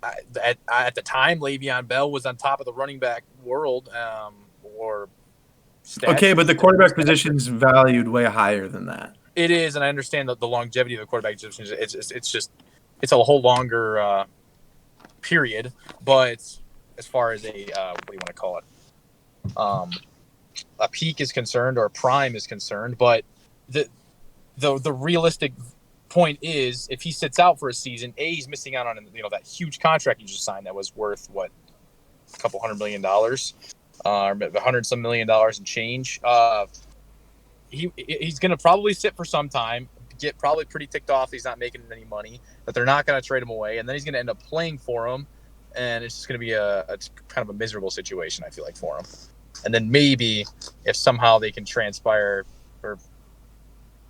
At the time, Le'Veon Bell was on top of the running back world, or Okay, but the quarterback position's valued way higher than that. It is, and I understand that the longevity of the quarterback position. It's a whole longer period. But as far as what do you want to call it, a peak is concerned or a prime is concerned, but the realistic point is if he sits out for a season, he's missing out on that huge contract he just signed that was worth a couple $100 million, or $100 million and change. He's going to probably sit for some time, get probably pretty ticked off he's not making any money, that they're not going to trade him away, and then he's going to end up playing for him, and it's just going to be a kind of a miserable situation, I feel like, for him. And then maybe if somehow they can transpire, or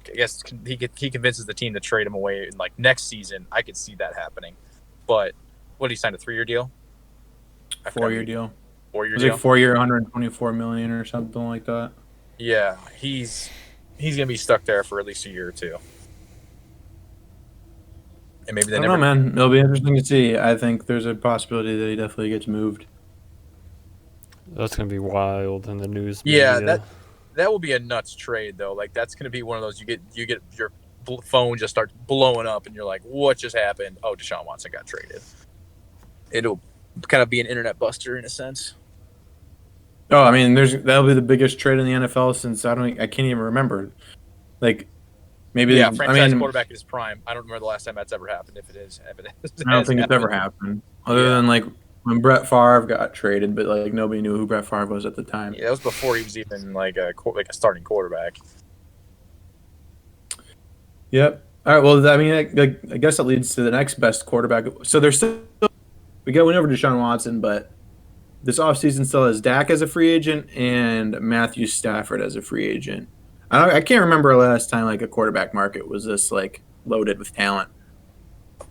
I guess he convinces the team to trade him away in next season, I could see that happening. But what did he sign, a 3-year deal? 4-year deal. 4-year deal. 4-year, $124 million or something like that. Yeah, he's gonna be stuck there for at least a year or two. And maybe I don't know, man. It'll be interesting to see. I think there's a possibility that he definitely gets moved. That's gonna be wild in the news. Yeah, that will be a nuts trade though. That's gonna be one of those you get your phone just starts blowing up and you're like, what just happened? Oh, Deshaun Watson got traded. It'll kind of be an internet buster in a sense. Oh, I mean, that'll be the biggest trade in the NFL since I can't even remember. Maybe franchise quarterback in his prime. I don't remember the last time that's ever happened. If it is, I don't think it's ever happened. Other than when Brett Favre got traded, but nobody knew who Brett Favre was at the time. Yeah, that was before he was even a starting quarterback. Yep. All right. Well, I mean, I guess that leads to the next best quarterback. So we went over Deshaun Watson, but this offseason still has Dak as a free agent and Matthew Stafford as a free agent. I can't remember last time a quarterback market was this loaded with talent.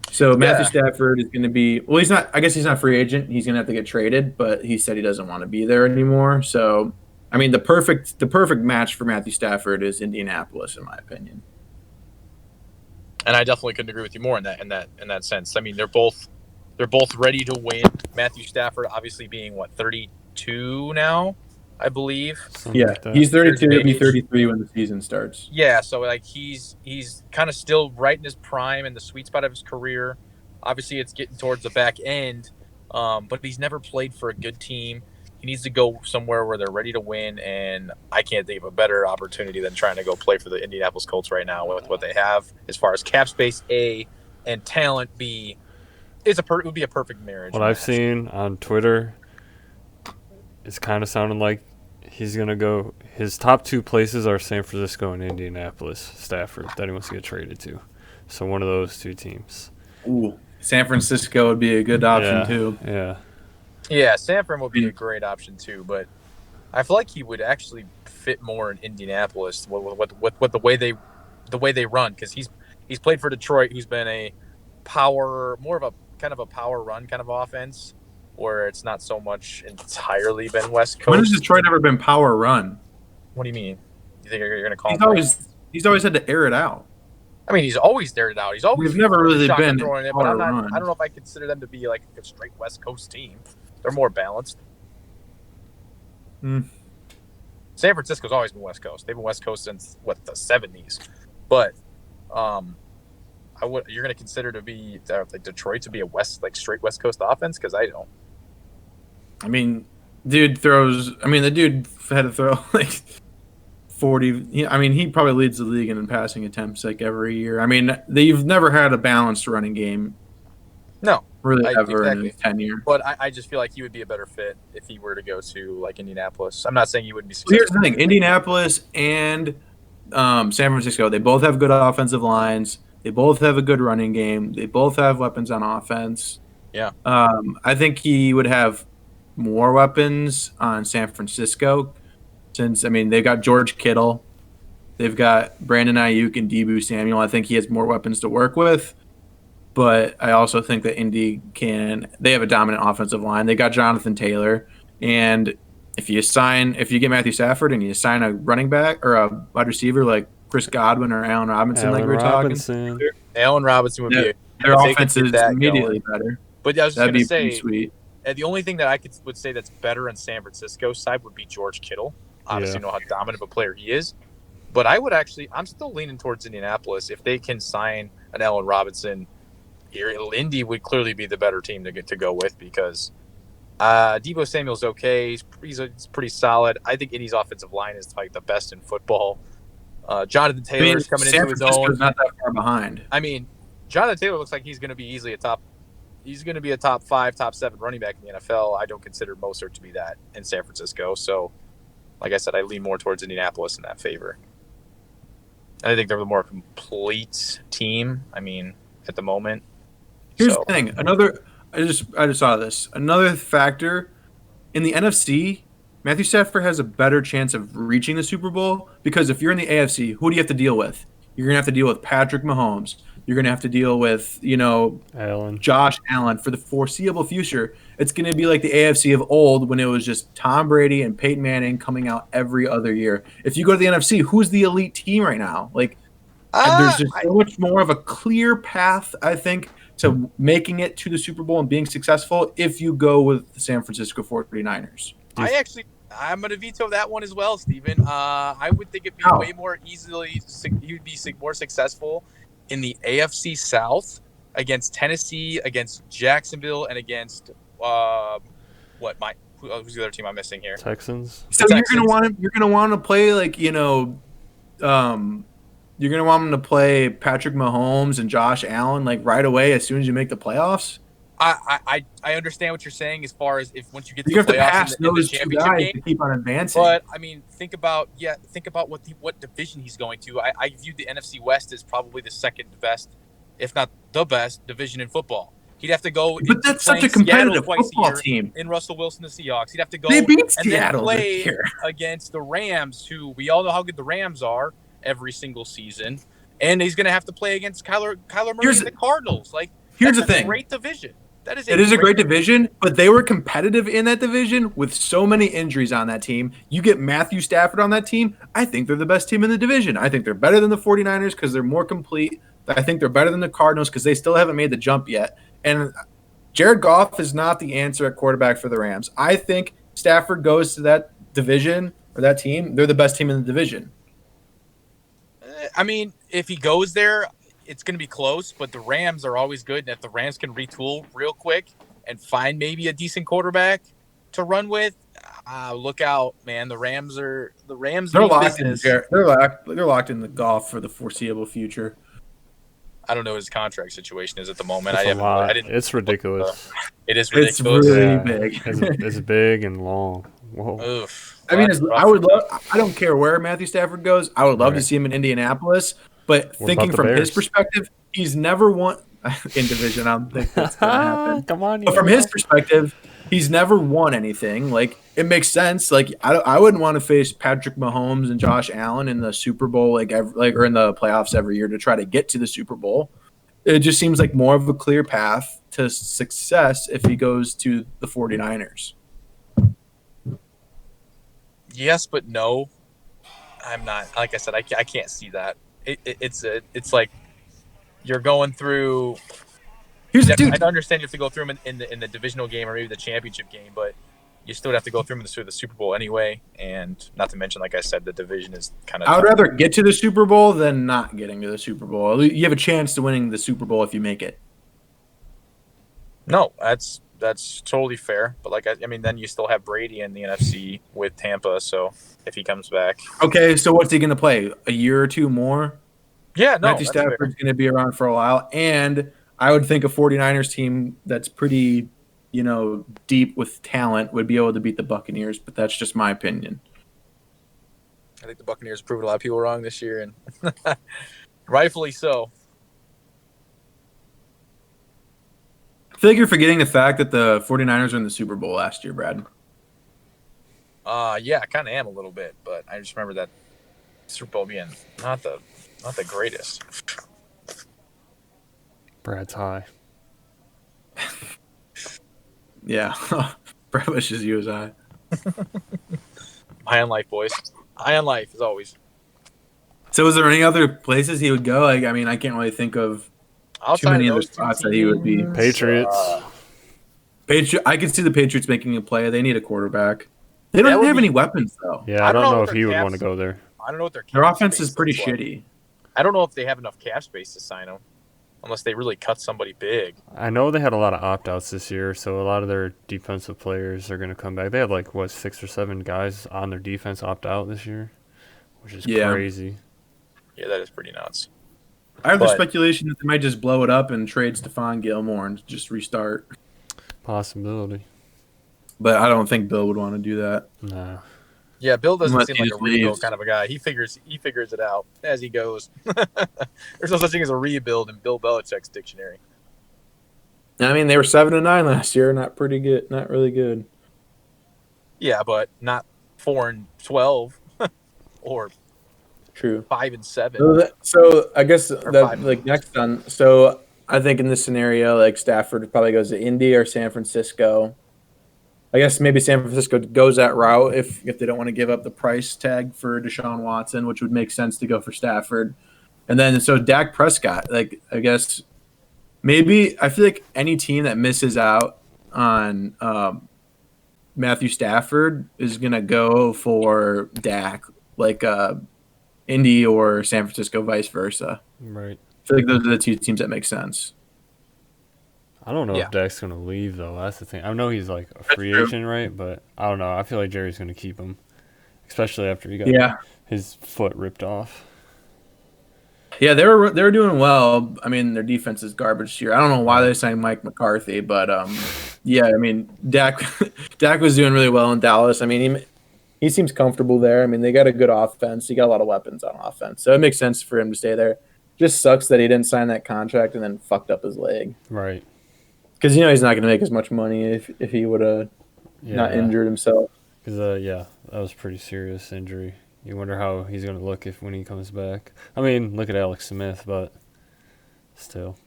So Matthew Stafford is going to be he's not. I guess he's not a free agent. He's going to have to get traded, but he said he doesn't want to be there anymore. So I mean, the perfect match for Matthew Stafford is Indianapolis, in my opinion. And I definitely couldn't agree with you more in that sense. I mean, they're both ready to win. Matthew Stafford, obviously, being 32 now, I believe. He's 32. He'll be 33 when the season starts. Yeah, so he's kind of still right in his prime and the sweet spot of his career. Obviously, it's getting towards the back end, but he's never played for a good team. He needs to go somewhere where they're ready to win, and I can't think of a better opportunity than trying to go play for the Indianapolis Colts right now with what they have as far as cap space A and talent B. It would be a perfect marriage. What I've seen on Twitter, it's kind of sounding like he's going to go. His top two places are San Francisco and Indianapolis, Stafford, that he wants to get traded to. So one of those two teams. Ooh, San Francisco would be a good option too. Yeah. Yeah, Sanford would be a great option too, but I feel like he would actually fit more in Indianapolis with the way they run, because he's played for Detroit, who's been a power, more of a kind of a power run kind of offense, where it's not so much entirely been West Coast. When has Detroit ever been power run? What do you mean? You think you're going to call him? He's always had to air it out. I mean, he's always aired it out. We've never really been throwing it, but I don't know if I consider them to be a straight West Coast team. They're more balanced. San Francisco's always been West Coast. They've been West Coast since the 70s. But you're going to consider to be Detroit to be a straight West Coast offense? Because I don't. I mean, the dude had to throw 40. I mean, he probably leads the league in passing attempts every year. I mean, they've never had a balanced running game. No. Really, ever in his tenure. But I just feel like he would be a better fit if he were to go to Indianapolis. I'm not saying he wouldn't be successful. Here's the thing: Indianapolis and San Francisco, they both have good offensive lines. They both have a good running game. They both have weapons on offense. Yeah. I think he would have more weapons on San Francisco, since they've got George Kittle, they've got Brandon Ayuk and Deebo Samuel. I think he has more weapons to work with. But I also think that Indy they have a dominant offensive line. They got Jonathan Taylor. And if you get Matthew Stafford and you sign a running back or a wide receiver like Chris Godwin or Allen Robinson, Allen we were talking. Allen Robinson would be their offense is immediately better. But I was just That'd going to be pretty say, sweet. the only thing that would say that's better on San Francisco's side would be George Kittle. Obviously, you know how dominant of a player he is. But I'm still leaning towards Indianapolis. If they can sign an Allen Robinson, Indy would clearly be the better team to go with because Deebo Samuel's okay. He's pretty solid. I think Indy's offensive line is like the best in football. Jonathan Taylor's coming San into his Francisco's own. not that far behind. I mean, Jonathan Taylor looks like he's going to be easily he's going to be a top 5, top 7 running back in the NFL. I don't consider Mostert to be that in San Francisco. So, like I said, I lean more towards Indianapolis in that favor. I think they're the more complete team. I mean, at the moment. Here's the thing. I just saw this. Another factor in the NFC, Matthew Stafford has a better chance of reaching the Super Bowl because if you're in the AFC, who do you have to deal with? You're going to have to deal with Patrick Mahomes. You're going to have to deal with, Josh Allen for the foreseeable future. It's going to be like the AFC of old when it was just Tom Brady and Peyton Manning coming out every other year. If you go to the NFC, who's the elite team right now? Like, there's just so much more of a clear path, I think, to making it to the Super Bowl and being successful if you go with the San Francisco 49ers. I'm going to veto that one as well, Steven. I would think it'd be way more easily, he would be more successful in the AFC South against Tennessee, against Jacksonville, and against who's the other team I'm missing here? Texans. So you're gonna want to play like you're gonna want them to play Patrick Mahomes and Josh Allen like right away as soon as you make the playoffs. I understand what you're saying as far as if once you get to you the have to playoffs pass in the those championship two guys game. to keep on advancing. But I mean, think about what division he's going to. I view the NFC West as probably the second best, if not the best division in football. He'd have to go. But that's such a competitive football team. In Russell Wilson, the Seahawks, he'd have to go. They beat and Seattle then play this year against the Rams, who we all know how good the Rams are every single season, and he's going to have to play against Kyler Murray and the Cardinals. Like, here's that's the thing. Great division. It is a great division, but they were competitive in that division with so many injuries on that team. You get Matthew Stafford on that team, I think they're the best team in the division. I think they're better than the 49ers because they're more complete. I think they're better than the Cardinals because they still haven't made the jump yet. And Jared Goff is not the answer at quarterback for the Rams. I think Stafford goes to that division or that team. They're the best team in the division. I mean, if he goes there, it's going to be close, but the Rams are always good. And if the Rams can retool real quick and find maybe a decent quarterback to run with, look out, man. The Rams. They're locked in. They're locked in the Goff for the foreseeable future. I don't know what his contract situation is at the moment. It's ridiculous. It is ridiculous. It's really big. It's big and long. Whoa. Oof. I mean, I don't care where Matthew Stafford goes. I would love to see him in Indianapolis. But thinking from his perspective, he's never won in division. I don't think that's going to happen. Come on, but from his perspective, he's never won anything. Like, it makes sense. Like, I wouldn't want to face Patrick Mahomes and Josh Allen in the Super Bowl, or in the playoffs every year to try to get to the Super Bowl. It just seems like more of a clear path to success if he goes to the 49ers. Yes, but no. I'm not. Like I said, I can't see that. It's like you're going through. I understand you have to go through them in the divisional game or maybe the championship game, but you still have to go through them through the Super Bowl anyway. And not to mention, like I said, the division is kind of. I would rather get to the Super Bowl than not getting to the Super Bowl. You have a chance to winning the Super Bowl if you make it. No, that's totally fair. But I mean, then you still have Brady in the NFC with Tampa. So if he comes back, okay. So what's he going to play? A year or two more? Yeah, no. Matthew Stafford's going to be around for a while, and I would think a 49ers team that's pretty, deep with talent would be able to beat the Buccaneers. But that's just my opinion. I think the Buccaneers proved a lot of people wrong this year, and rightfully so. I feel like you're forgetting the fact that the 49ers were in the Super Bowl last year, Brad. Yeah, I kind of am a little bit, but I just remember that Super Bowl being not the greatest. Brad's high. Yeah, Brad wishes he was high. High on life, boys. High on life, as always. So, is there any other places he would go? I can't really think of too many other spots that he would be. Patriots. I can see the Patriots making a play. They need a quarterback. They don't have any weapons though. Yeah, I don't know what if their he would cap want to go there. I don't know what their Their cap offense space is pretty looks like. shitty. I don't know if they have enough cap space to sign him, unless they really cut somebody big. I know they had a lot of opt-outs this year, so a lot of their defensive players are going to come back. They had 6 or 7 guys on their defense opt out this year, which is crazy. Yeah, that is pretty nuts. I have the speculation that they might just blow it up and trade Stephon Gilmore and just restart. Possibility. But I don't think Bill would want to do that. Nah. Yeah, Bill doesn't Unless seem he like a just rebuild leaves. kind of a guy. He figures it out as he goes. There's no such thing as a rebuild in Bill Belichick's dictionary. I mean, they were 7-9 last year. Not pretty good. Not really good. Yeah, but not 4-12 or True. 5-7. So I guess that 5. next on. So I think in this scenario, Stafford probably goes to Indy or San Francisco. I guess maybe San Francisco goes that route if they don't want to give up the price tag for Deshaun Watson, which would make sense to go for Stafford. And then so Dak Prescott, I guess maybe I feel like any team that misses out on Matthew Stafford is gonna go for Dak, Indy or San Francisco, vice versa. Right. I feel like those are the two teams that make sense. I don't know if Dak's going to leave, though. That's the thing. I know he's a free agent, right? But I don't know. I feel like Jerry's going to keep him, especially after he got his foot ripped off. Yeah, they were doing well. I mean, their defense is garbage this year. I don't know why they signed Mike McCarthy, but yeah, I mean, Dak was doing really well in Dallas. I mean, he seems comfortable there. I mean, they got a good offense. He got a lot of weapons on offense, so it makes sense for him to stay there. Just sucks that he didn't sign that contract and then fucked up his leg. Right. Because he's not going to make as much money if he would have not injured himself. Because that was a pretty serious injury. You wonder how he's going to look when he comes back. I mean, look at Alex Smith, but still.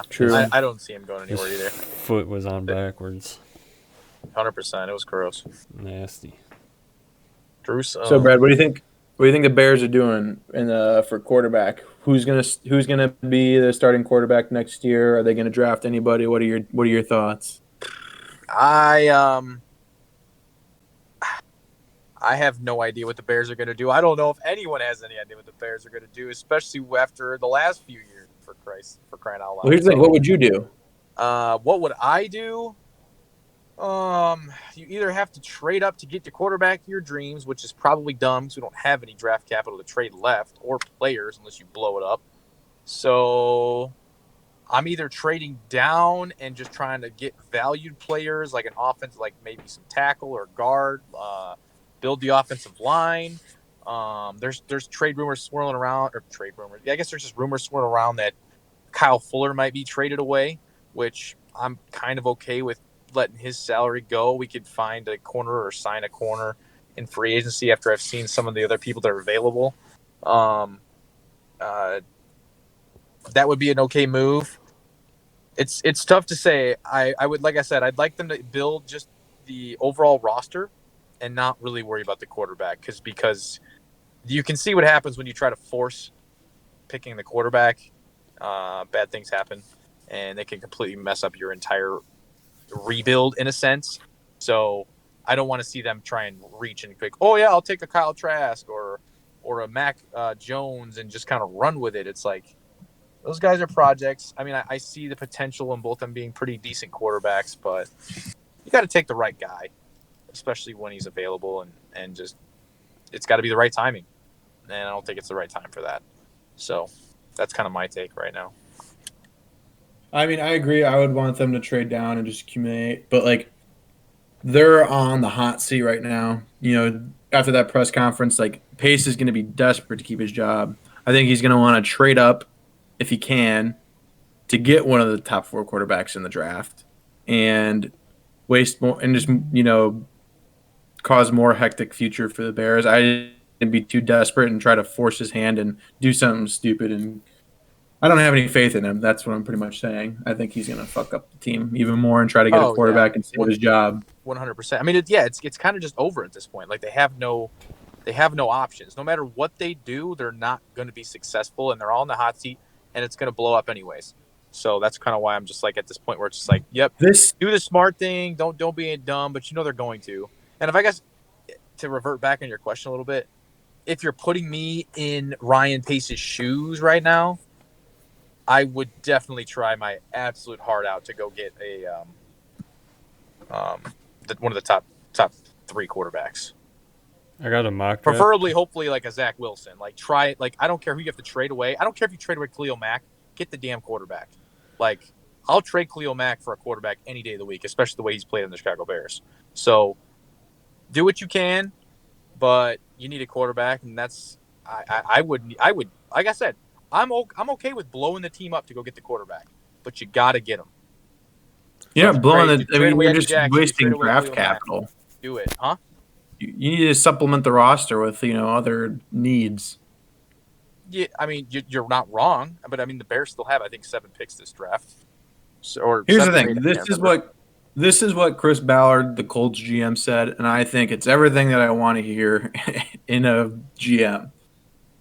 True. I don't see him going anywhere either. Foot was on backwards. 100%. It was gross. Nasty. So, Brad, what do you think? What do you think the Bears are doing for quarterback? Who's gonna be the starting quarterback next year? Are they gonna draft anybody? What are your thoughts? I have no idea what the Bears are gonna do. I don't know if anyone has any idea what the Bears are gonna do, especially after the last few years. For crying out loud. Well, here's the thing. What would you do? What would I do? You either have to trade up to get your quarterback your dreams, which is probably dumb because we don't have any draft capital to trade left or players unless you blow it up. So I'm either trading down and just trying to get valued players like an offense, like maybe some tackle or guard, build the offensive line. There's trade rumors swirling around, or trade rumors. Yeah, I guess there's just rumors swirling around that Kyle Fuller might be traded away, which I'm kind of okay with letting his salary go. We could find a corner or sign a corner in free agency after I've seen some of the other people that are available. That would be an okay move. It's tough to say. I would, like I said, I'd like them to build just the overall roster and not really worry about the quarterback because you can see what happens when you try to force picking the quarterback. Bad things happen, and they can completely mess up your entire rebuild in a sense. So I don't want to see them try and reach and pick, oh yeah, I'll take a Kyle Trask or a Mac Jones and just kind of run with it. It's like those guys are projects. I mean, I see the potential in both them being pretty decent quarterbacks, but you got to take the right guy, especially when he's available, and just it's got to be the right timing. And I don't think it's the right time for that. So that's kind of my take right now. I mean, I agree. I would want them to trade down and just accumulate, but they're on the hot seat right now. After that press conference, Pace is going to be desperate to keep his job. I think he's going to want to trade up if he can to get one of the top 4 quarterbacks in the draft and waste more and just cause more hectic future for the Bears. I didn't be too desperate and try to force his hand and do something stupid, and I don't have any faith in him. That's what I'm pretty much saying. I think he's going to fuck up the team even more and try to get a quarterback and save his job. 100%. I mean, it's kind of just over at this point. They have no options. No matter what they do, they're not going to be successful, and they're all in the hot seat, and it's going to blow up anyways. So that's kind of why I'm just like at this point where it's just like, yep, This do the smart thing. Don't be dumb, but they're going to. And if I guess to revert back on your question a little bit, if you're putting me in Ryan Pace's shoes right now, I would definitely try my absolute heart out to go get one of the top 3 quarterbacks. I got a mock draft. Preferably, hopefully, like a Zach Wilson. Like try, like I don't care who you have to trade away. I don't care if you trade away Khalil Mack. Get the damn quarterback. Like I'll trade Khalil Mack for a quarterback any day of the week, especially the way he's played in the Chicago Bears. So do what you can, but you need a quarterback, and that's I would like I said, I'm okay with blowing the team up to go get the quarterback, but you got to get him. Yeah, So blowing trade, it. I mean, away you're Eddie just Jackson, wasting trade away draft Khalil Mack. capital. Do it, huh? You need to supplement the roster with other needs. Yeah, I mean you're not wrong, but I mean the Bears still have I think 7 picks this draft. So, or Here's the 7 or thing. 8, I can't remember. This is what Chris Ballard, the Colts GM, said, and I think it's everything that I want to hear in a GM.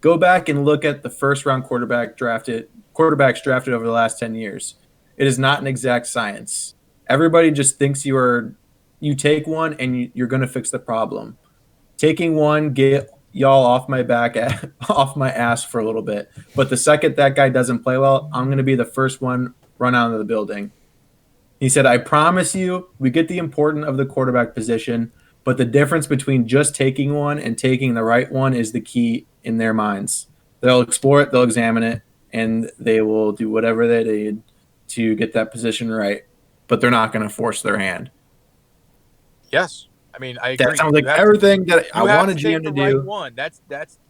Go back and look at the first round quarterbacks drafted over the last 10 years. It is not an exact science. Everybody just thinks you take one and you're going to fix the problem. Taking one, get y'all off my back, off my ass for a little bit. But the second that guy doesn't play well, I'm going to be the first one run out of the building. He said, I promise you, we get the importance of the quarterback position, but the difference between just taking one and taking the right one is the key in their minds. They'll explore it, they'll examine it, and they will do whatever they need to get that position right, but they're not going to force their hand. Yes. I mean, I agree. That sounds like everything that I want a GM to do. Right one. That's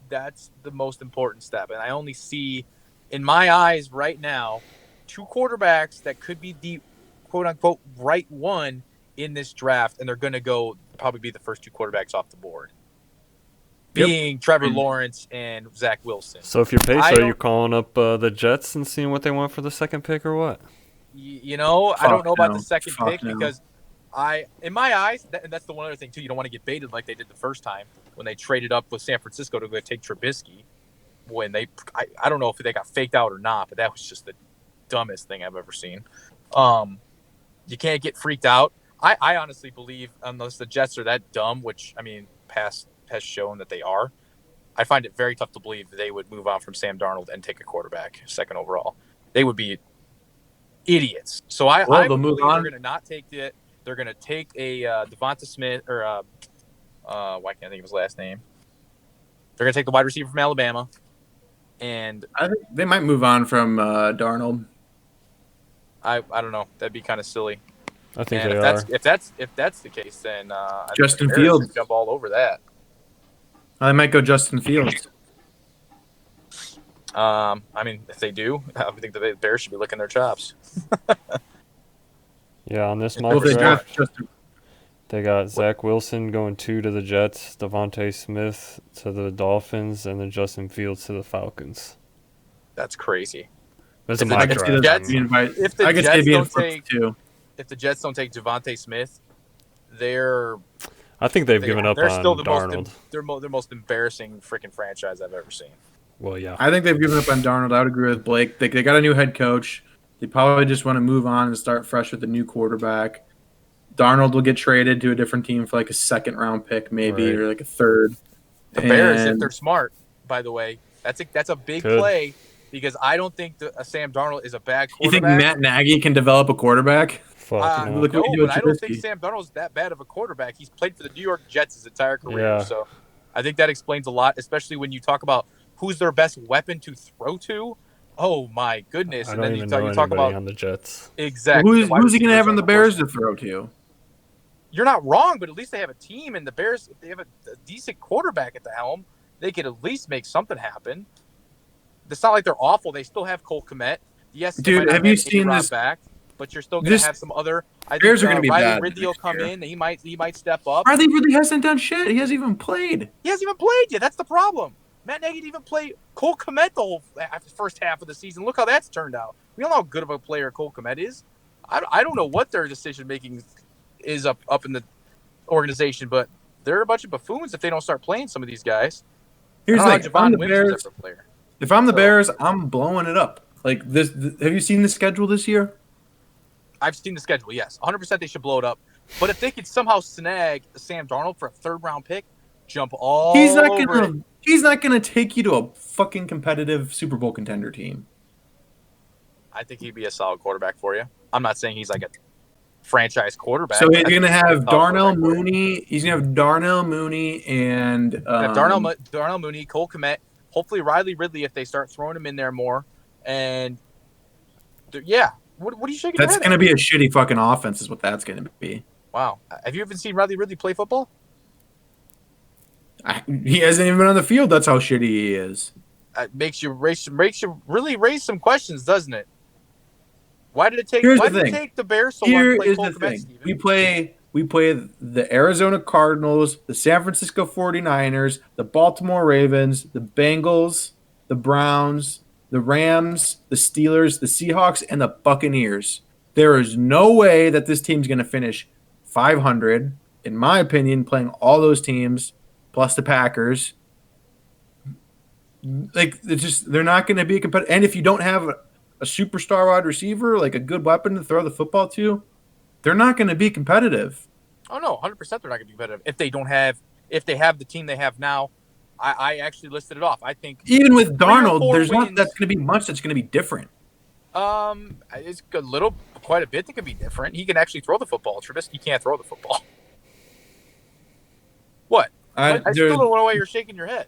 the most important step. And I only see, in my eyes right now, 2 quarterbacks that could be the quote-unquote right one in this draft, and they're going to probably be the first 2 quarterbacks off the board, being Trevor Lawrence and Zach Wilson. So if you're Pace, are you calling up the Jets and seeing what they want for the second pick or what? I don't know about the second pick because in my eyes, and that's the one other thing too, you don't want to get baited like they did the first time when they traded up with San Francisco to go take Trubisky. When I don't know if they got faked out or not, but that was just the dumbest thing I've ever seen. You can't get freaked out. I honestly believe, unless the Jets are that dumb, which I mean, past has shown that they are, I find it very tough to believe they would move on from Sam Darnold and take a quarterback 2nd overall. They would be idiots. So I believe they're going to not take it. They're going to take a Devonta Smith or why can't I think of his last name? They're going to take the wide receiver from Alabama, and I think they might move on from Darnold. I don't know. That'd be kind of silly. I think if that's the case, then Justin Fields jump all over that. I might go Justin Fields. I mean, if they do, I think the Bears should be licking their chops. Yeah, on this mock draft, they got Zach Wilson going 2 to the Jets, Devontae Smith to the Dolphins, and then Justin Fields to the Falcons. That's crazy. That's a mock draft. If the Jets don't take Devontae Smith, I think they've given up on Darnold. They're the most embarrassing freaking franchise I've ever seen. Well, yeah. I think they've given up on Darnold. I would agree with Blake. They got a new head coach. They probably just want to move on and start fresh with a new quarterback. Darnold will get traded to a different team for like a 2nd-round pick, maybe, or like a 3rd. The Bears, if they're smart, by the way, that's a big play because I don't think Sam Darnold is a bad quarterback. You think Matt Nagy can develop a quarterback? No, but I don't think Sam Darnold's that bad of a quarterback. He's played for the New York Jets his entire career, so I think that explains a lot, especially when you talk about who's their best weapon to throw to. Oh my goodness! I don't even know anybody on the Jets. Exactly. Who's he going to have on the Bears to throw to? You're not wrong, but at least they have a team, and the Bears, if they have a decent quarterback at the helm, they could at least make something happen. It's not like they're awful. They still have Cole Kmet. Yes, dude, have you seen this? Back, but you're still going to have some other. I Bears think are going to be Riley bad. Ridley will come in. He might step up. Riley Ridley hasn't done shit. He hasn't even played. He hasn't even played yet. That's the problem. Matt Nagy didn't even play Cole Kmet the whole first half of the season. Look how that's turned out. We don't know how good of a player Cole Kmet is. I don't know what their decision making is up in the organization, but they're a bunch of buffoons if they don't start playing some of these guys. Here's like if I'm the Bears, I'm blowing it up. Like this, have you seen the schedule this year? I've seen the schedule. Yes, 100% they should blow it up. But if they could somehow snag Sam Darnold for a 3rd-round pick, jump all He's not over gonna. it. He's not gonna take you to a fucking competitive Super Bowl contender team. I think he'd be a solid quarterback for you. I'm not saying he's like a franchise quarterback. So he's I think gonna he's a have solid Darnell quarterback for you. Mooney. He's gonna have Darnell Mooney and They have Darnell Mooney, Cole Kmet, hopefully Riley Ridley if they start throwing him in there more. And yeah, what are you shaking your that's head gonna at? be a shitty fucking offense. Is what that's gonna be. Wow, have you even seen Riley Ridley play football? He hasn't even been on the field. That's how shitty he is. Makes you really raise some questions, doesn't it? Why did it take? Here's Why the did it thing. take the Bears so long Here to play is Cole the Kmet, thing. Steven? We play the Arizona Cardinals, the San Francisco 49ers, the Baltimore Ravens, the Bengals, the Browns, the Rams, the Steelers, the Seahawks, and the Buccaneers. There is no way that this team's going to finish 500, in my opinion, playing all those teams, plus the Packers. Like, they're not going to be a competitive. And if you don't have a superstar wide receiver, like a good weapon to throw the football to, they're not going to be competitive. Oh no, 100% they're not going to be competitive if they have the team they have now. I actually listed it off. I think Even with 3 or Darnold, 4 there's not wins, that's going to be much that's going to be different. It's quite a bit that could be different. He can actually throw the football. Trubisky can't throw the football. What? I still don't know why you're shaking your head.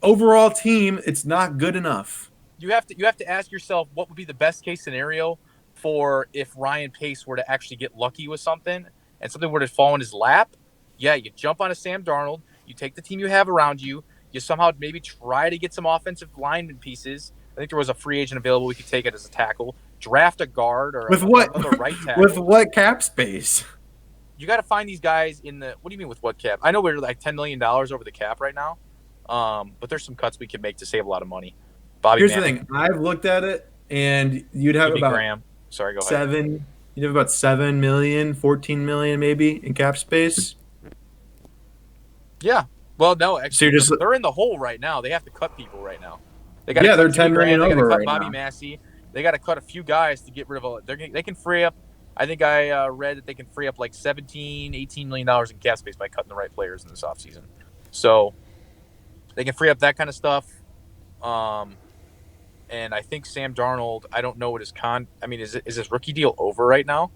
Overall team, it's not good enough. You have to ask yourself what would be the best case scenario for if Ryan Pace were to actually get lucky with something and something were to fall in his lap. Yeah, you jump on a Sam Darnold, you take the team you have around you, you somehow maybe try to get some offensive lineman pieces. I think there was a free agent available. We could take it as a tackle. Draft a guard or another right tackle. With what cap space? You got to find these guys in the. What do you mean with what cap? I know we're like $10 million over the cap right now, but there's some cuts we can make to save a lot of money. Here's the thing. I've looked at it, and you'd have about Graham. Sorry, go ahead. 7. You'd have about 7 million, 14 million maybe in cap space. Yeah. Well, no, actually, So they're in the hole right now. They have to cut people right now. They got they're 10 million over right Bobby now. Massey. They got to cut a few guys to get rid of. They can free up. I think I read that they can free up like $17-18 million in cap space by cutting the right players in this offseason. So they can free up that kind of stuff. And I think Sam Darnold, I don't know what his is his rookie deal over right now?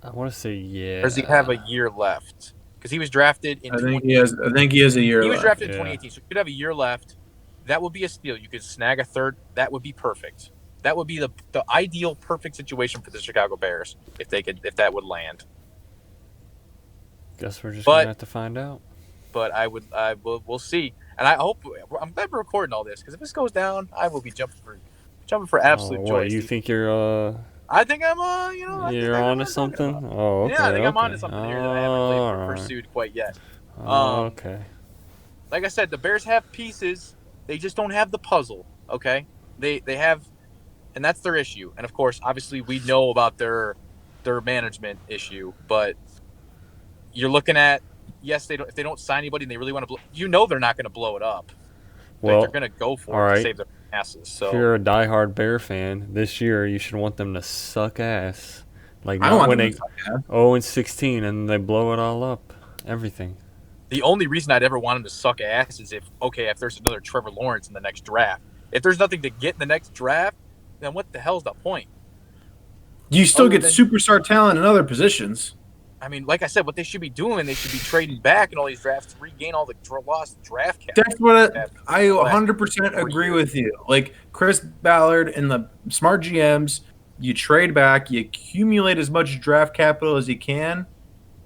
I want to say yeah. Or does he have a year left? Because he was drafted in. I think he has a year. He was left. drafted in 2018, so he could have a year left. That would be a steal. You could snag a third. That would be perfect. That would be the ideal, perfect situation for the Chicago Bears if that would land. Guess we're just gonna have to find out. But we'll see. And I hope I'm glad we're recording all this because if this goes down, I will be jumping for absolute joy. You think you're I think I'm you're onto something? Oh, okay. Yeah, I think I'm onto something here that I haven't pursued quite yet. Okay. Like I said, the Bears have pieces. They just don't have the puzzle. Okay, they have, and that's their issue. And of course, obviously, we know about their management issue. But you're looking at if they don't sign anybody and they really want to they're not going to blow it up. Well, they're going to go for it to save their asses. So if you're a diehard Bear fan, this year you should want them to suck ass. Like I don't not want when them they to suck ass. 0-16 and they blow it all up. Everything. The only reason I'd ever want them to suck ass is if there's another Trevor Lawrence in the next draft. If there's nothing to get in the next draft, then what the hell's the point? You still get superstar talent in other positions. I mean, like I said, what they should be doing, they should be trading back in all these drafts to regain all the lost draft cap. That's what I 100% agree with you. Like Chris Ballard and the smart GMs, you trade back, you accumulate as much draft capital as you can,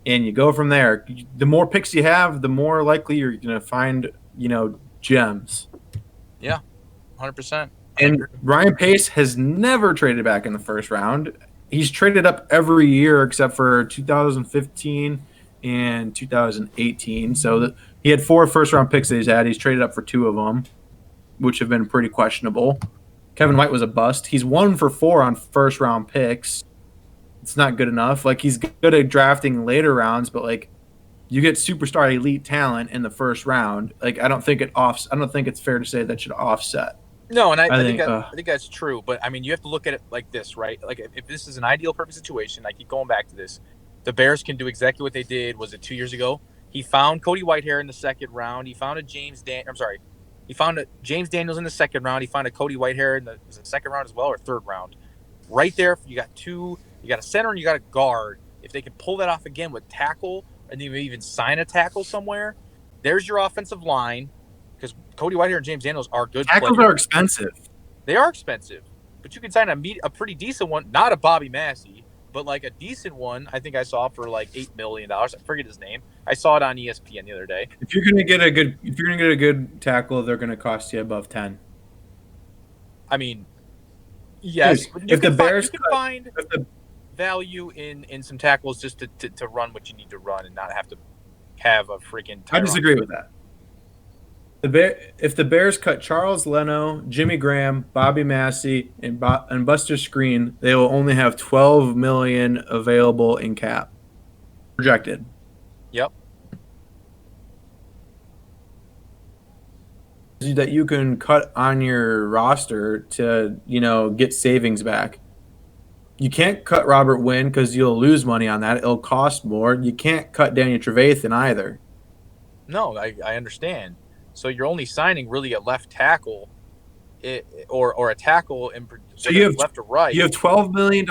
and you go from there. The more picks you have, the more likely you're going to find, gems. Yeah, 100%. And Ryan Pace has never traded back in the first round. He's traded up every year except for 2015 and 2018. So he had 4 first-round picks that he's had. He's traded up for 2 of them, which have been pretty questionable. Kevin White was a bust. He's 1 for 4 on first-round picks. It's not good enough. Like, he's good at drafting later rounds, but like, you get superstar elite talent in the first round. Like, I don't think it's fair to say that should offset. No, and I think think. I think that's true. But I mean, you have to look at it like this, right? Like if this is an ideal perfect situation, I keep going back to this. The Bears can do exactly what they did. Was it 2 years ago? He found Cody Whitehair in the second round. He found a he found a James Daniels in the second round. He found a Cody Whitehair in the second round as well, or third round. Right there, you got two. You got a center and you got a guard. If they can pull that off again with tackle, and you even sign a tackle somewhere, there's your offensive line. Because Cody Whitehair and James Daniels are good Tackles players. are expensive. They are expensive, but you can sign a pretty decent one. Not a Bobby Massey, but like a decent one. I think I saw for like $8 million. I forget his name. I saw it on ESPN the other day. If you're gonna get a good tackle, they're gonna cost you above 10. I mean, yes, Dude, but if the Bears you can find value in some tackles just to run what you need to run and not have to have a freaking. I disagree with that. If the Bears cut Charles Leno, Jimmy Graham, Bobby Massey, and Buster Skrine, they will only have $12 million available in cap projected. Yep. That you can cut on your roster to get savings back. You can't cut Robert Wynn because you'll lose money on that. It'll cost more. You can't cut Daniel Trevathan either. No, I understand. So you're only signing really a left tackle, or a tackle in so you have left or right. You have $12 million.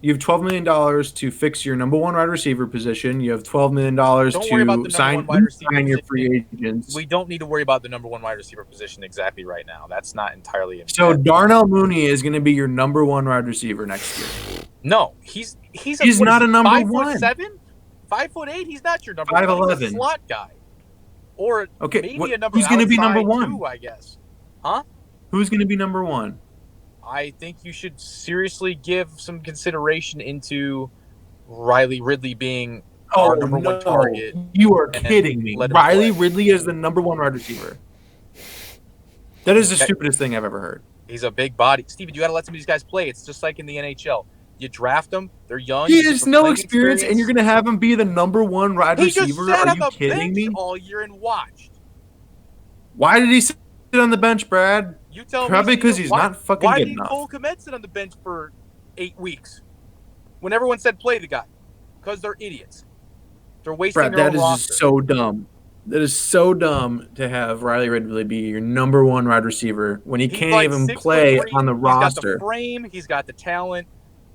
You have $12 million to fix your number one wide receiver position. You have $12 million to sign your free agents. We don't need to worry about the number one wide receiver position exactly right now. That's not entirely. So Darnell Mooney is going to be your number one wide receiver next year. No, he's not a number 5'7", 5'8". He's not your number 5'11". one. He's a slot guy. Or maybe a number. Who's going to be number one? Two, I guess. Huh? Who's going to be number one? I think you should seriously give some consideration into Riley Ridley being our number one target. You are kidding me. Riley Ridley is the number one wide receiver. That is the stupidest thing I've ever heard. He's a big body. Steven, you got to let some of these guys play. It's just like in the NHL. You draft them, they're young. He has no experience, and you're going to have him be the number one wide receiver? Are you kidding me? All year and watched. Why did he sit on the bench, Brad? You tell me. Probably because he's not fucking good enough. Why did Cole Kmet sit on the bench for 8 weeks when everyone said play the guy? Because they're idiots. They're wasting their own roster. That is so dumb. That is so dumb to have Riley Ridley be your number one wide receiver when he can't even play on the roster. He's got the frame. He's got the talent.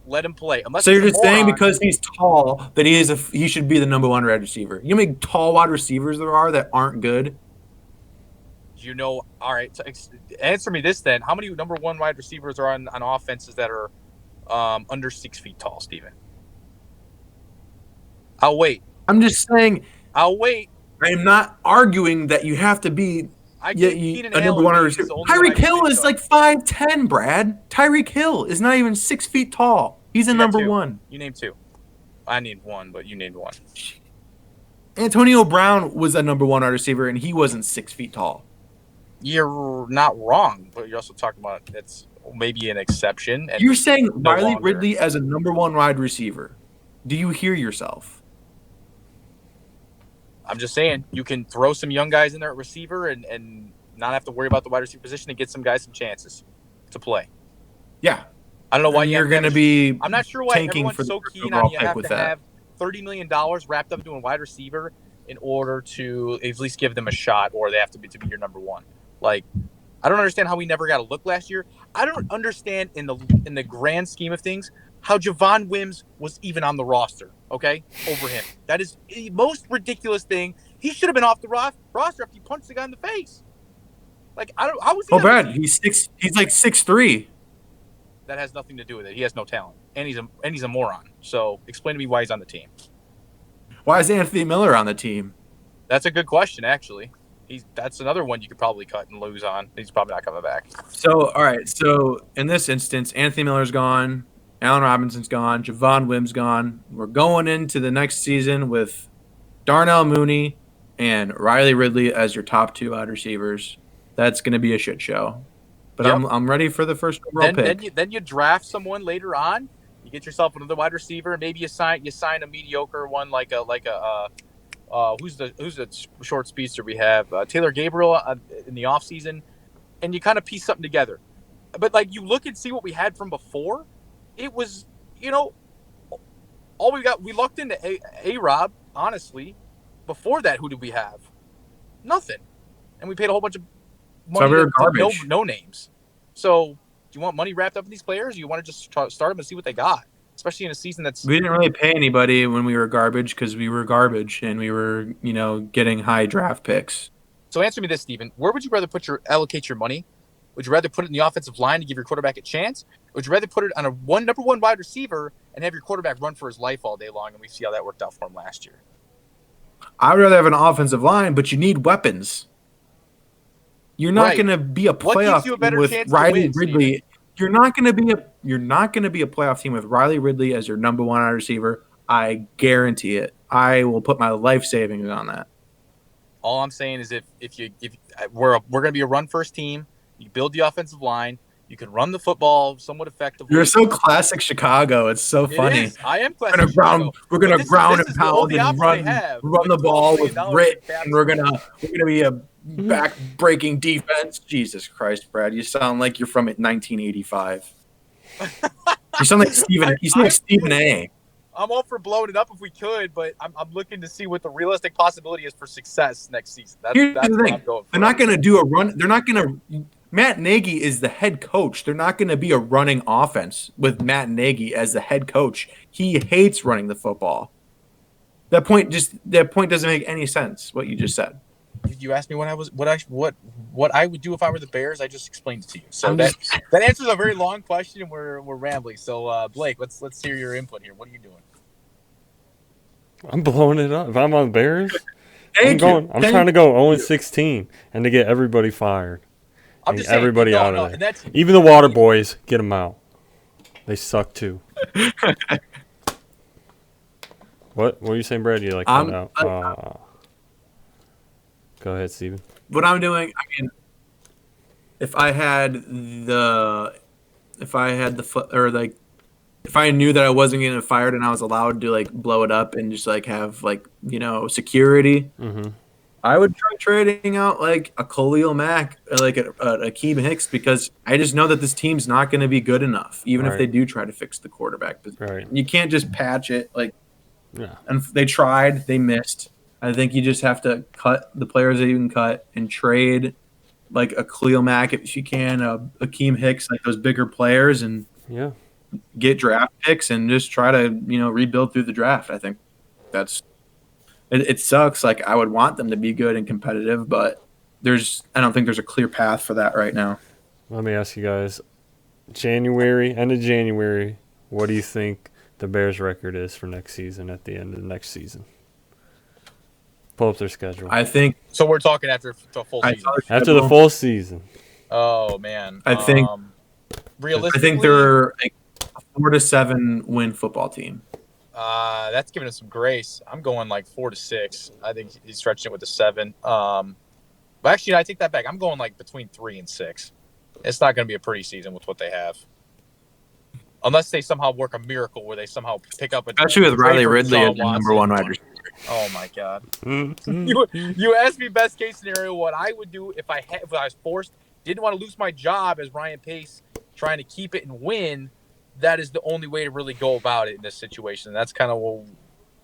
Let him play. So you're just saying because he's tall that he should be the number one wide receiver? You know how many tall wide receivers there are that aren't good? All right. So answer me this then: how many number one wide receivers are on offenses that are under 6 feet tall, Steven? I'll wait. I'm just saying. I'll wait. I am not arguing that you have to be a number one receiver. Tyreek Hill is like 5'10", Brad. Tyreek Hill is not even 6 feet tall. He's a number one. You named two. I need one, but you named one. Antonio Brown was a number one wide receiver, and he wasn't 6 feet tall. You're not wrong, but you're also talking about it's maybe an exception. And you're saying Riley Ridley as a number one wide receiver. Do you hear yourself? I'm just saying you can throw some young guys in there at receiver and not have to worry about the wide receiver position and get some guys some chances to play. Yeah. I don't know why you're going to be. I'm not sure why everyone's so keen on you have to have $30 million wrapped up doing wide receiver in order to at least give them a shot, or they have to be your number one. Like, I don't understand how we never got a look last year. I don't understand in the grand scheme of things how Javon Wims was even on the roster, okay, over him. That is the most ridiculous thing. He should have been off the roster after he punched the guy in the face. Like, how was he? Oh, Brad, he's like 6'3". That has nothing to do with it. He has no talent, and he's a moron. So explain to me why he's on the team. Why is Anthony Miller on the team? That's a good question, actually. That's another one you could probably cut and lose on. He's probably not coming back. So, all right. So, in this instance, Anthony Miller's gone. Allen Robinson's gone. Javon Wims gone. We're going into the next season with Darnell Mooney and Riley Ridley as your top two wide receivers. That's going to be a shit show. But yep. I'm ready for the first overall pick. Then you draft someone later on. You get yourself another wide receiver. Maybe you sign a mediocre one like a who's the short speedster we have? Taylor Gabriel in the offseason. and you kind of piece something together. But like you look and see what we had from before, it was, all we lucked into A-Rob, honestly. Before that, who did we have? Nothing. And we paid a whole bunch of money we were to garbage. no names. So, do you want money wrapped up in these players? Or you want to just start them and see what they got? Especially in a season that's... We didn't really pay anybody when we were garbage because we were garbage and we were, getting high draft picks. So answer me this, Steven. Where would you rather allocate your money? Would you rather put it in the offensive line to give your quarterback a chance? Or would you rather put it on number one wide receiver and have your quarterback run for his life all day long? And we see how that worked out for him last year. I would rather have an offensive line, but you need weapons. You're not going to be a playoff team with Riley Ridley. Steven? You're not going to be a playoff team with Riley Ridley as your number one wide receiver. I guarantee it. I will put my life savings on that. All I'm saying is if we're going to be a run first team, you build the offensive line, you can run the football somewhat effectively. You're so classic Chicago. It's so funny. I am classic Chicago. We're gonna ground and pound and run the ball with grit, and we're gonna be a back-breaking defense. Jesus Christ, Brad! You sound like you're from 1985. You sound like Stephen. You sound like Stephen A. I'm all for blowing it up if we could, but I'm looking to see what the realistic possibility is for success next season. Here's the thing. I'm going for. They're not going to do a run. They're not going to. Matt Nagy is the head coach. They're not going to be a running offense with Matt Nagy as the head coach. He hates running the football. That point doesn't make any sense. What you just said. You asked me what I would do if I were the Bears. I just explained it to you. So that answers a very long question, and we're rambling. So Blake, let's hear your input here. What are you doing? I'm blowing it up. If I'm on the Bears, I'm trying to go 0-16 and to get everybody fired. I'm just everybody saying, out of there. Even the water boys, get them out. They suck too. What are you saying, Brad? You like cut out? Go ahead, Steven. What I'm doing, if I knew that I wasn't getting fired and I was allowed to blow it up and just have security, I would try trading out a Khalil Mack, or a Akeem Hicks, because I just know that this team's not going to be good enough, even if they do try to fix the quarterback position. Right. You can't just patch it And they tried, they missed. I think you just have to cut the players that you can cut and trade a Khalil Mack if you can, Akeem Hicks, those bigger players, and get draft picks and just try to rebuild through the draft. I think it sucks. I would want them to be good and competitive, but I don't think there's a clear path for that right now. Let me ask you guys, end of January, what do you think the Bears' record is for next season at the end of the next season? Pull up their schedule. I think so. We're talking after the full season. After the full season. Oh man. I think realistically, I think they're a 4-7 win football team. That's giving us some grace. I'm going 4-6. I think he's stretching it with a 7. But actually, I take that back. I'm going between 3 and 6. It's not going to be a pretty season with what they have. Unless they somehow work a miracle where they somehow pick up especially with Riley Ridley as the number one wide receiver. Oh my God! You asked me best case scenario what I would do if I was forced, didn't want to lose my job as Ryan Pace, trying to keep it and win. That is the only way to really go about it in this situation. And that's kind of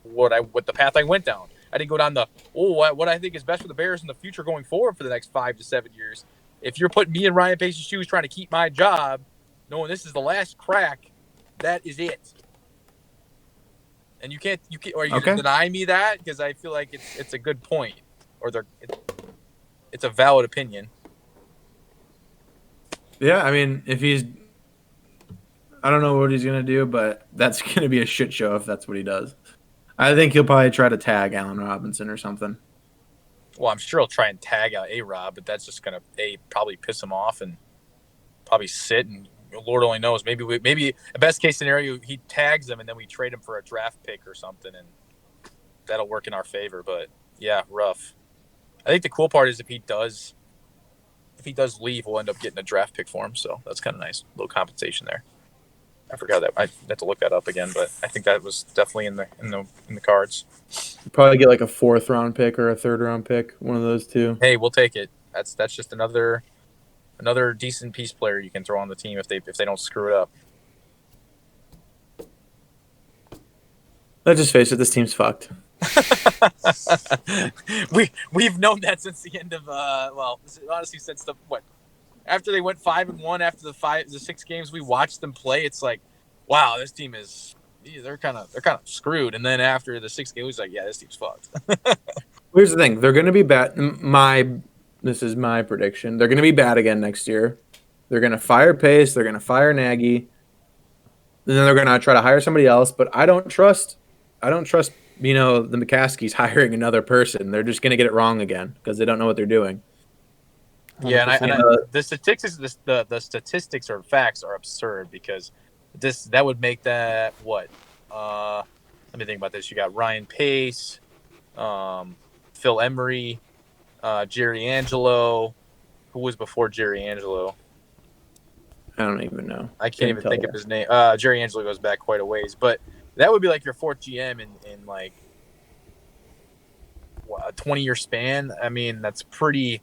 what the path I went down. I didn't go down what I think is best for the Bears in the future going forward for the next 5 to 7 years. If you're putting me in Ryan Pace's shoes trying to keep my job, knowing this is the last crack, that is it. And you can't deny me that, because I feel like it's a good point, or it's a valid opinion. Yeah, I mean, I don't know what he's gonna do, but that's gonna be a shit show if that's what he does. I think he'll probably try to tag Allen Robinson or something. Well, I'm sure he'll try and tag out A-Rob, but that's just gonna probably piss him off and probably sit, and Lord only knows. Maybe a best case scenario, he tags him and then we trade him for a draft pick or something, and that'll work in our favor. But yeah, rough. I think the cool part is if he does leave, we'll end up getting a draft pick for him. So that's kind of nice, a little compensation there. I forgot that. I had to look that up again, but I think that was definitely in the cards. You'll probably get a 4th round pick or a 3rd round pick, one of those two. Hey, we'll take it. That's just another another decent piece player you can throw on the team if they don't screw it up. Let's just face it, this team's fucked. We've known that since the end of honestly since after they went 5-1 after the 6 games we watched them play. It's like, wow, this team is they're kind of screwed. And then after the 6 games, like, yeah, this team's fucked. Here's the thing: they're going to be bad. This is my prediction. They're going to be bad again next year. They're going to fire Pace. They're going to fire Nagy. And then they're going to try to hire somebody else. But I don't trust. The McCaskies hiring another person. They're just going to get it wrong again because they don't know what they're doing. Yeah, and the statistics or facts are absurd because that would make that what? Let me think about this. You got Ryan Pace, Phil Emery, Jerry Angelo. Who was before Jerry Angelo? I don't even know. I can't even think of his name. Jerry Angelo goes back quite a ways, but that would be like your 4th GM in like a 20-year span. I mean, that's pretty.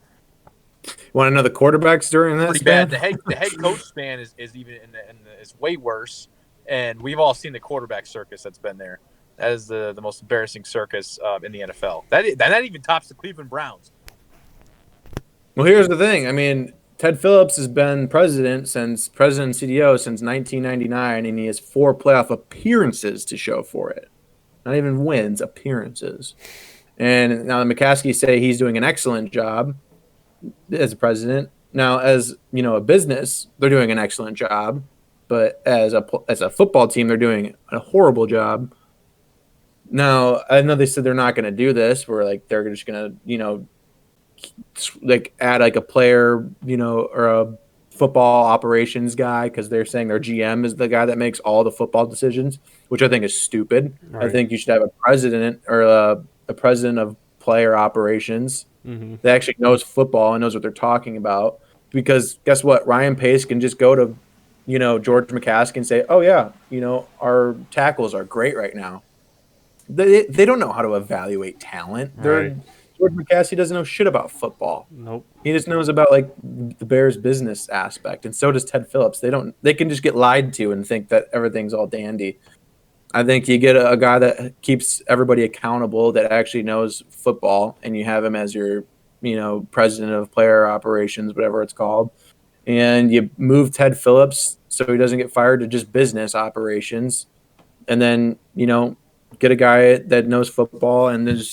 Want to know the quarterbacks during that? Pretty span? bad. The head coach span is even is way worse, and we've all seen the quarterback circus that's been there. That is the most embarrassing circus in the NFL. That even tops the Cleveland Browns. Well, here's the thing. I mean, Ted Phillips has been president and CDO since 1999, and he has 4 playoff appearances to show for it. Not even wins, appearances. And now the McCaskies say he's doing an excellent job as a president. Now, as a business, they're doing an excellent job, but as a football team, they're doing a horrible job. Now, I know they said they're not going to do this. Where like they're just going to like add like a player, or a football operations guy because they're saying their GM is the guy that makes all the football decisions, which I think is stupid. Right. I think you should have a president or a president of player operations that actually knows football and knows what they're talking about. Because guess what? Ryan Pace can just go to, George McCaskey and say, oh, yeah, our tackles are great right now. They don't know how to evaluate talent. Right. George McCaskey doesn't know shit about football. Nope. He just knows about like the Bears business aspect, and so does Ted Phillips. They can just get lied to and think that everything's all dandy. I think you get a guy that keeps everybody accountable, that actually knows football, and you have him as your, president of player operations, whatever it's called. And you move Ted Phillips so he doesn't get fired to just business operations. And then, get a guy that knows football and then just